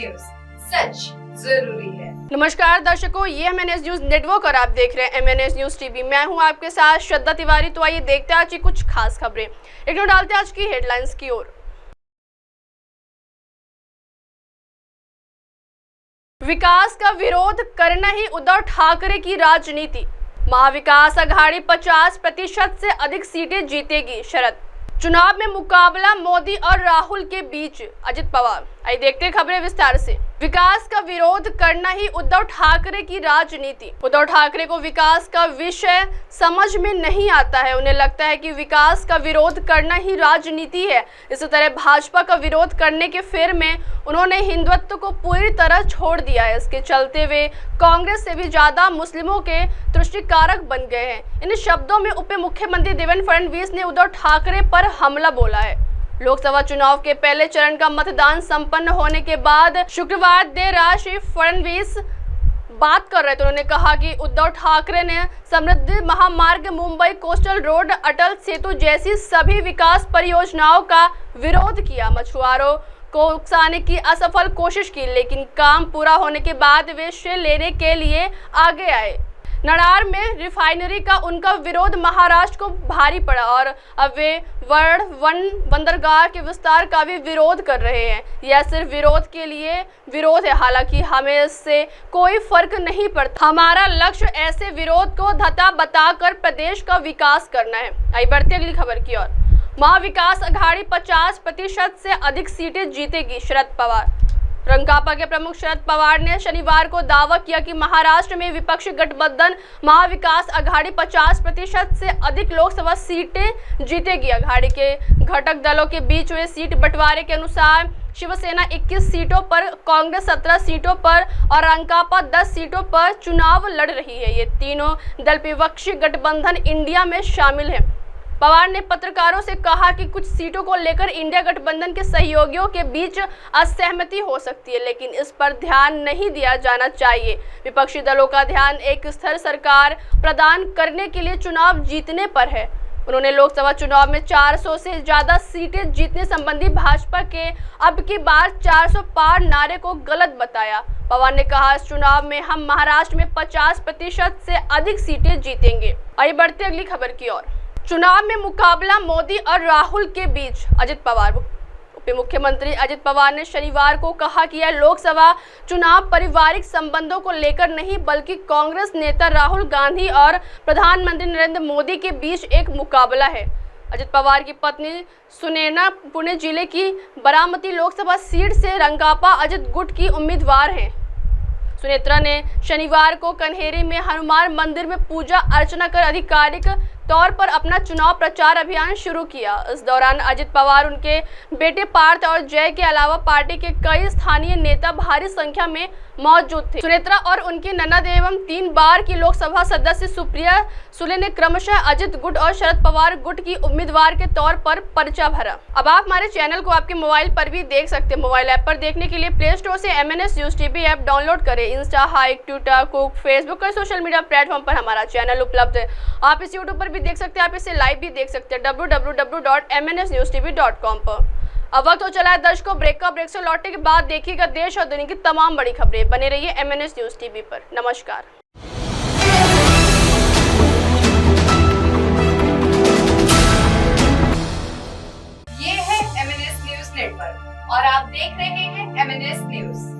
News, सच जरूरी है। नमस्कार दर्शकों, ये MNS न्यूज नेटवर्क और आप देख रहे हैं MNS न्यूज टीवी। मैं हूं आपके साथ श्रद्धा तिवारी। तो आइए देखते हैं आज की कुछ खास खबरें। एक नजर डालते हैं आज की हेडलाइंस की ओर। विकास का विरोध करना ही उद्धव ठाकरे की राजनीति। महाविकास आघाड़ी 50% से अधिक सीटें जीतेगी, शरत। चुनाव में मुकाबला मोदी और राहुल के बीच, अजित पवार। आइए देखते हैं खबरें विस्तार से। विकास का विरोध करना ही उद्धव ठाकरे की राजनीति। उद्धव ठाकरे को विकास का विषय समझ में नहीं आता है। उन्हें लगता है कि विकास का विरोध करना ही राजनीति है। इसी तरह भाजपा का विरोध करने के फेर में उन्होंने हिंदुत्व को पूरी तरह छोड़ दिया है। इसके चलते वे कांग्रेस से भी ज्यादा मुस्लिमों के तुष्टिकारक बन गए हैं। इन शब्दों में उप मुख्यमंत्री देवेंद्र फडणवीस ने उद्धव ठाकरे पर हमला बोला है। लोकसभा चुनाव के पहले चरण का मतदान संपन्न होने के बाद शुक्रवार देर रात श्री फडणवीस बात कर रहे थे। उन्होंने कहा कि उद्धव ठाकरे ने समृद्धि महामार्ग, मुंबई कोस्टल रोड, अटल सेतु जैसी सभी विकास परियोजनाओं का विरोध किया। मछुआरों को उकसाने की असफल कोशिश की, लेकिन काम पूरा होने के बाद वे श्रेय लेने के लिए आगे आए। नडार में रिफाइनरी का उनका विरोध महाराष्ट्र को भारी पड़ा और अब वे वर्धवन बंदरगाह के विस्तार का भी विरोध कर रहे हैं। यह सिर्फ विरोध के लिए विरोध है, हालांकि हमें इससे कोई फर्क नहीं पड़ता। हमारा लक्ष्य ऐसे विरोध को धता बताकर प्रदेश का विकास करना है। आइए बढ़ते अगली खबर की ओर। महाविकास आघाड़ी 50% से अधिक सीटें जीतेगी, शरद पवार। रंकापा के प्रमुख शरद पवार ने शनिवार को दावा किया कि महाराष्ट्र में विपक्षी गठबंधन महाविकास आघाड़ी 50% से अधिक लोकसभा सीटें जीतेगी। आघाड़ी के घटक दलों के बीच हुए सीट बंटवारे के अनुसार शिवसेना 21 सीटों पर, कांग्रेस 17 सीटों पर और रंकापा 10 सीटों पर चुनाव लड़ रही है। ये तीनों दल विपक्षी गठबंधन इंडिया में शामिल हैं। पवार ने पत्रकारों से कहा कि कुछ सीटों को लेकर इंडिया गठबंधन के सहयोगियों के बीच असहमति हो सकती है, लेकिन इस पर ध्यान नहीं दिया जाना चाहिए। विपक्षी दलों का ध्यान एक स्थिर सरकार प्रदान करने के लिए चुनाव जीतने पर है। उन्होंने लोकसभा चुनाव में 400 से ज्यादा सीटें जीतने संबंधी भाजपा के अब की बार 400 पार नारे को गलत बताया। पवार ने कहा, इस चुनाव में हम महाराष्ट्र में 50% से अधिक सीटें जीतेंगे। आइए बढ़ते अगली खबर की ओर। चुनाव में मुकाबला मोदी और राहुल के बीच, अजित पवार। उप मुख्यमंत्री अजित पवार ने शनिवार को कहा कि यह लोकसभा चुनाव पारिवारिक संबंधों को लेकर नहीं, बल्कि कांग्रेस नेता राहुल गांधी और प्रधानमंत्री नरेंद्र मोदी के बीच एक मुकाबला है। अजित पवार की पत्नी सुनैना पुणे जिले की बारामती लोकसभा सीट से रंकापा अजित गुट की उम्मीदवार हैं। सुनेत्रा ने शनिवार को कन्हेरी में हनुमान मंदिर में पूजा अर्चना कर आधिकारिक तौर पर अपना चुनाव प्रचार अभियान शुरू किया। इस दौरान अजित पवार, उनके बेटे पार्थ और जय के अलावा पार्टी के कई स्थानीय नेता भारी संख्या में मौजूद थे। सुनेत्रा और उनकी ननद एवं 3 बार की लोकसभा सदस्य सुप्रिया सुले ने क्रमशः अजित गुट और शरद पवार गुट की उम्मीदवार के तौर पर पर्चा भरा। अब आप हमारे चैनल को आपके मोबाइल पर भी देख सकते हैं। मोबाइल ऐप पर देखने के लिए प्ले स्टोर से MNS news TV app download करें। इंस्टा, हाइक, ट्विटर, कुक, फेसबुक और सोशल मीडिया प्लेटफॉर्म पर हमारा चैनल उपलब्ध है। आप इस यूट्यूब पर भी देख सकते हैं, आप इसे लाइव भी देख सकते हैं www.mnsnewstv.com पर। अब वक्त हो चला है दर्शकों ब्रेक का। ब्रेक से लौटने के बाद देखिएगा देश और दुनिया की तमाम बड़ी खबरें। बने रहिए MNS न्यूज टीवी पर। नमस्कार। ये है MNS न्यूज नेटवर्क और आप देख रहे हैं MNS न्यूज।